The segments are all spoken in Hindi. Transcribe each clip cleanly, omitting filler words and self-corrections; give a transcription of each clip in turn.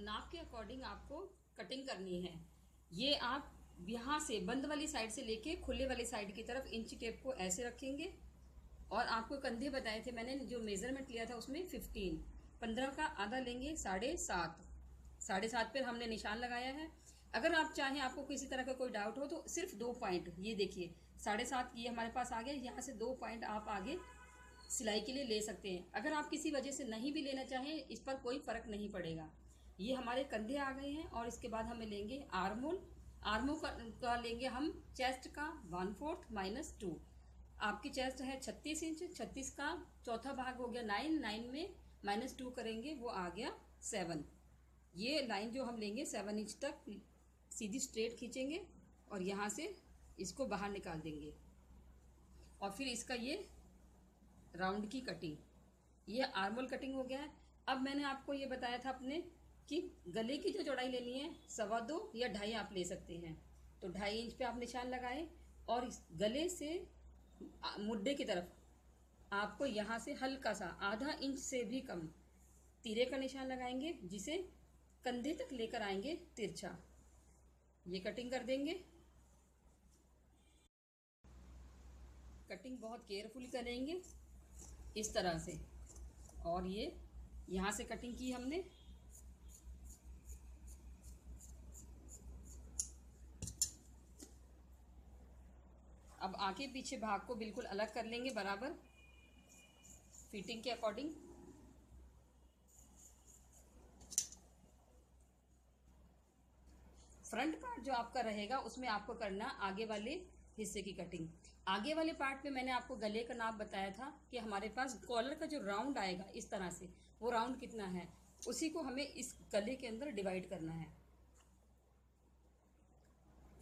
नाप के अकॉर्डिंग आपको कटिंग करनी है। ये आप यहाँ से बंद वाली साइड से लेके खुले वाली साइड की तरफ इंच टेप को ऐसे रखेंगे। और आपको कंधे बताए थे मैंने, जो मेजरमेंट लिया था उसमें 15 का आधा लेंगे 7.5 पर हमने निशान लगाया है। अगर आप चाहें, आपको किसी तरह का कोई डाउट हो तो सिर्फ 2 पॉइंट, ये देखिए 7.5 ये हमारे पास आ गया, यहाँ से 2 पॉइंट आप आगे सिलाई के लिए ले सकते हैं। अगर आप किसी वजह से नहीं भी लेना चाहें, इस पर कोई फर्क नहीं पड़ेगा। ये हमारे कंधे आ गए हैं। और इसके बाद हमें लेंगे आर्मोल। आर्मोल का लेंगे हम चेस्ट का 1/4 -2। आपकी चेस्ट है 36 इंच, 36 का चौथा भाग हो गया 9, 9 में -2 करेंगे, वो आ गया 7। ये लाइन जो हम लेंगे 7 इंच तक सीधी स्ट्रेट खींचेंगे और यहाँ से इसको बाहर निकाल देंगे। और फिर इसका ये राउंड की कटिंग, ये आर्मोल कटिंग हो गया है। अब मैंने आपको ये बताया था अपने कि गले की जो चौड़ाई लेनी है 2.25 या 2.5 आप ले सकते हैं। तो 2.5 इंच पे आप निशान लगाएं और इस गले से मुड्ढे की तरफ आपको यहाँ से हल्का सा आधा इंच से भी कम तीरे का निशान लगाएंगे, जिसे कंधे तक लेकर आएंगे तिरछा। ये कटिंग कर देंगे। कटिंग बहुत केयरफुली करेंगे इस तरह से। और ये यहाँ से कटिंग की हमने, अब आगे पीछे भाग को बिल्कुल अलग कर लेंगे बराबर फिटिंग के अकॉर्डिंग। फ्रंट पार्ट जो आपका रहेगा उसमें आपको करना आगे वाले हिस्से की कटिंग। आगे वाले पार्ट में मैंने आपको गले का नाप बताया था कि हमारे पास कॉलर का जो राउंड आएगा इस तरह से, वो राउंड कितना है, उसी को हमें इस गले के अंदर डिवाइड करना है।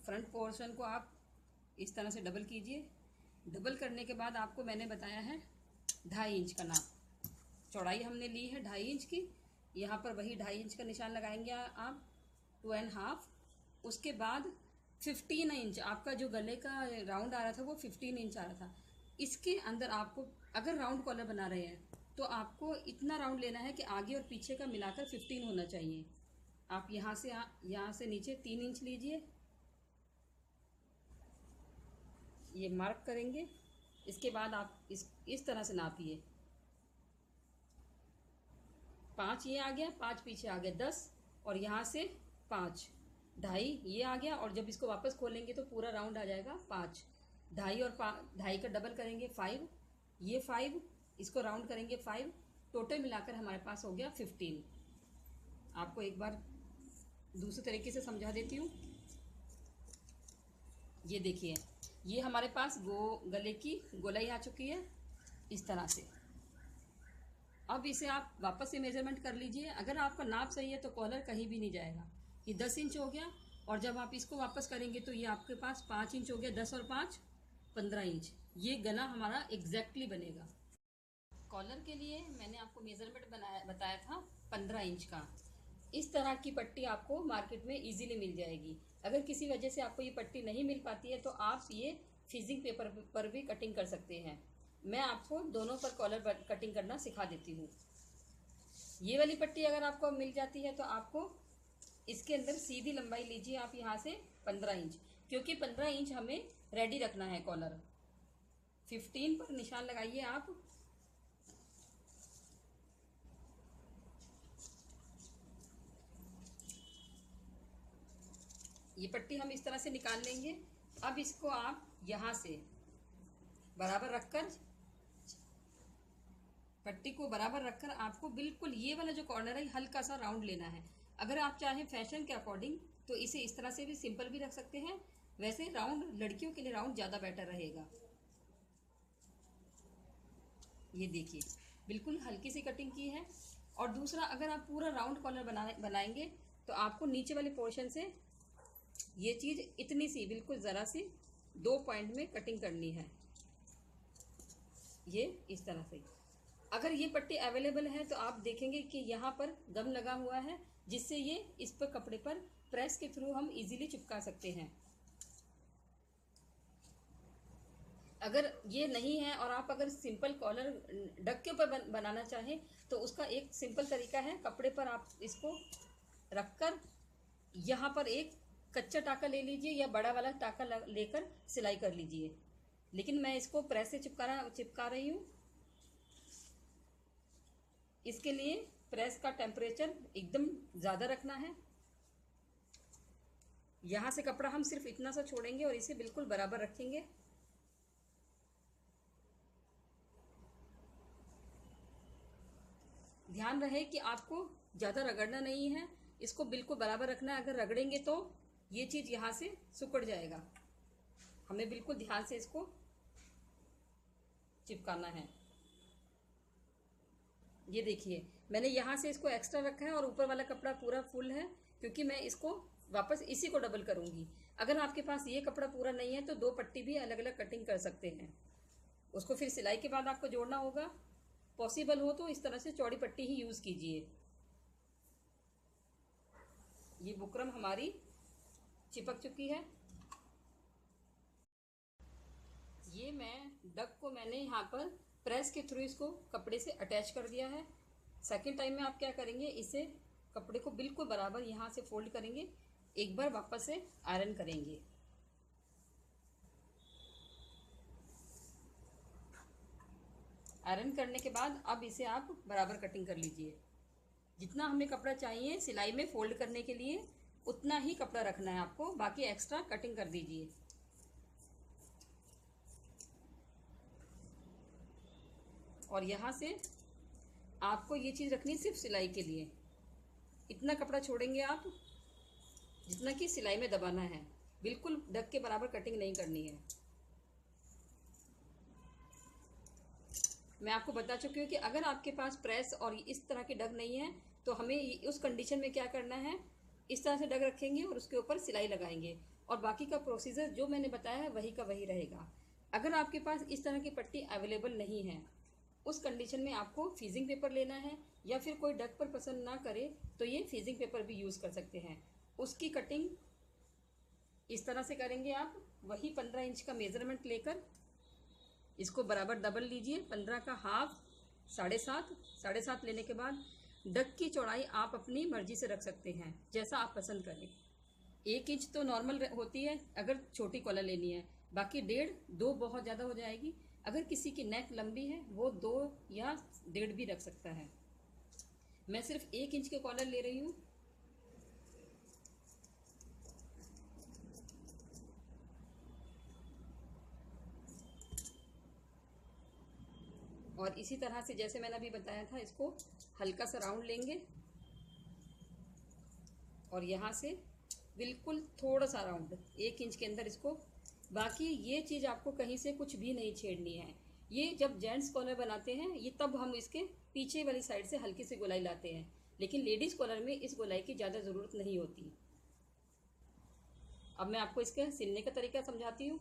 फ्रंट पोर्शन को आप इस तरह से डबल कीजिए। डबल करने के बाद आपको मैंने बताया है 2.5 इंच का नाप, चौड़ाई हमने ली है 2.5 इंच की। यहाँ पर वही 2.5 इंच का निशान लगाएंगे आप, 2.5। उसके बाद 15 इंच आपका जो गले का राउंड आ रहा था वो 15 इंच आ रहा था। इसके अंदर आपको अगर राउंड कॉलर बना रहे हैं तो आपको इतना राउंड लेना है कि आगे और पीछे का मिलाकर 15 होना चाहिए। आप यहाँ से नीचे 3 इंच लीजिए, ये मार्क करेंगे। इसके बाद आप इस तरह से नापिए। 5 ये आ गया, 5 पीछे आ गया 10, और यहाँ से 5, 2.5 ये आ गया। और जब इसको वापस खोलेंगे तो पूरा राउंड आ जाएगा 5। 2.5 और 2.5 का डबल करेंगे 5, ये 5, इसको राउंड करेंगे 5, टोटल मिलाकर हमारे पास हो गया 15। आपको एक बार दूसरे तरीके से समझा देती हूँ। ये देखिए, ये हमारे पास गले की गोलाई आ चुकी है इस तरह से। अब इसे आप वापस से मेजरमेंट कर लीजिए। अगर आपका नाप सही है तो कॉलर कहीं भी नहीं जाएगा। ये 10 इंच हो गया, और जब आप इसको वापस करेंगे तो ये आपके पास 5 इंच हो गया। 10 और 5 15 इंच, ये गला हमारा एग्जैक्टली बनेगा। कॉलर के लिए मैंने आपको मेजरमेंट बताया था 15 इंच का। इस तरह की पट्टी आपको मार्केट में इजीली मिल जाएगी। अगर किसी वजह से आपको ये पट्टी नहीं मिल पाती है तो आप ये फिजिंग पेपर पर भी कटिंग कर सकते हैं। मैं आपको दोनों पर कॉलर कटिंग करना सिखा देती हूँ। ये वाली पट्टी अगर आपको मिल जाती है तो आपको इसके अंदर सीधी लंबाई लीजिए आप यहाँ से 15 इंच, क्योंकि 15 इंच हमें रेडी रखना है कॉलर। 15 पर निशान लगाइए आप। ये पट्टी हम इस तरह से निकाल लेंगे। अब इसको आप यहाँ से बराबर रखकर, पट्टी को बराबर रखकर आपको बिल्कुल ये वाला जो कॉर्नर है हल्का सा राउंड लेना है। अगर आप चाहें फैशन के अकॉर्डिंग तो इसे इस तरह से भी सिंपल भी रख सकते हैं। वैसे राउंड लड़कियों के लिए राउंड ज़्यादा बेटर रहेगा। ये देखिए, बिल्कुल हल्की सी कटिंग की है। और दूसरा, अगर आप पूरा राउंड कॉलर बनाएंगे तो आपको नीचे वाले पोर्शन से ये चीज़ इतनी सी, बिल्कुल ज़रा सी 2 पॉइंट में कटिंग करनी है, ये इस तरह से। अगर ये पट्टी अवेलेबल है तो आप देखेंगे कि यहाँ पर गम लगा हुआ है, जिससे ये इस पर कपड़े पर प्रेस के थ्रू हम इजीली चिपका सकते हैं। अगर ये नहीं है और आप अगर सिंपल कॉलर डक के ऊपर बनाना चाहें तो उसका एक सिंपल तरीका है, कपड़े पर आप इसको रखकर यहाँ पर एक कच्चा टाका ले लीजिए या बड़ा वाला टाका लेकर सिलाई कर लीजिए। लेकिन मैं इसको प्रेस से चिपका रही हूँ। इसके लिए प्रेस का टेम्परेचर एकदम ज़्यादा रखना है। यहाँ से कपड़ा हम सिर्फ इतना सा छोड़ेंगे और इसे बिल्कुल बराबर रखेंगे। ध्यान रहे कि आपको ज़्यादा रगड़ना नहीं है, इसको बिल्कुल बराबर रखना है। अगर रगड़ेंगे तो ये चीज़ यहाँ से सिकुड़ जाएगा। हमें बिल्कुल ध्यान से इसको चिपकाना है। ये देखिए, मैंने यहाँ से इसको एक्स्ट्रा रखा है और ऊपर वाला कपड़ा पूरा फुल है, क्योंकि मैं इसको वापस इसी को डबल करूँगी। अगर आपके पास ये कपड़ा पूरा नहीं है तो 2 पट्टी भी अलग अलग कटिंग कर सकते हैं। उसको फिर सिलाई के बाद आपको जोड़ना होगा। पॉसिबल हो तो इस तरह से चौड़ी पट्टी ही यूज़ कीजिए। ये बुकरम हमारी चिपक चुकी है। ये मैंने यहाँ पर प्रेस के थ्रू इसको कपड़े से अटैच कर दिया है। सेकंड टाइम में आप क्या करेंगे, इसे कपड़े को बिल्कुल बराबर यहाँ से फोल्ड करेंगे, एक बार वापस से आयरन करेंगे। आयरन करने के बाद अब इसे आप बराबर कटिंग कर लीजिए। जितना हमें कपड़ा चाहिए सिलाई में फोल्ड करने के लिए उतना ही कपड़ा रखना है आपको, बाकी एक्स्ट्रा कटिंग कर दीजिए। और यहाँ से आपको ये चीज़ रखनी सिर्फ सिलाई के लिए। इतना कपड़ा छोड़ेंगे आप जितना कि सिलाई में दबाना है, बिल्कुल डग के बराबर कटिंग नहीं करनी है। मैं आपको बता चुकी हूँ कि अगर आपके पास प्रेस और इस तरह की डग नहीं है तो हमें उस कंडीशन में क्या करना है, इस तरह से डग रखेंगे और उसके ऊपर सिलाई लगाएंगे और बाकी का प्रोसीजर जो मैंने बताया है वही का वही रहेगा। अगर आपके पास इस तरह की पट्टी अवेलेबल नहीं है, उस कंडीशन में आपको फीजिंग पेपर लेना है, या फिर कोई डग पर पसंद ना करे तो ये फीजिंग पेपर भी यूज़ कर सकते हैं। उसकी कटिंग इस तरह से करेंगे आप। वही 15 इंच का मेज़रमेंट लेकर इसको बराबर डबल लीजिए। 15 का हाफ 7.5 लेने के बाद डग की चौड़ाई आप अपनी मर्जी से रख सकते हैं, जैसा आप पसंद करें। 1 इंच तो नॉर्मल होती है अगर छोटी कॉलर लेनी है, बाकी 1.5-2 बहुत ज़्यादा हो जाएगी। अगर किसी की नेक लंबी है वो 2 या 1.5 भी रख सकता है। मैं सिर्फ 1 इंच के कॉलर ले रही हूँ। और इसी तरह से जैसे मैंने अभी बताया था, इसको हल्का सा राउंड लेंगे और यहाँ से बिल्कुल थोड़ा सा राउंड 1 इंच के अंदर इसको। बाकी ये चीज़ आपको कहीं से कुछ भी नहीं छेड़नी है। ये जब जेंट्स कॉलर बनाते हैं ये तब हम इसके पीछे वाली साइड से हल्की सी गोलाई लाते हैं, लेकिन लेडीज़ कॉलर में इस गोलाई की ज़्यादा ज़रूरत नहीं होती। अब मैं आपको इसके सिलने का तरीका समझाती हूँ।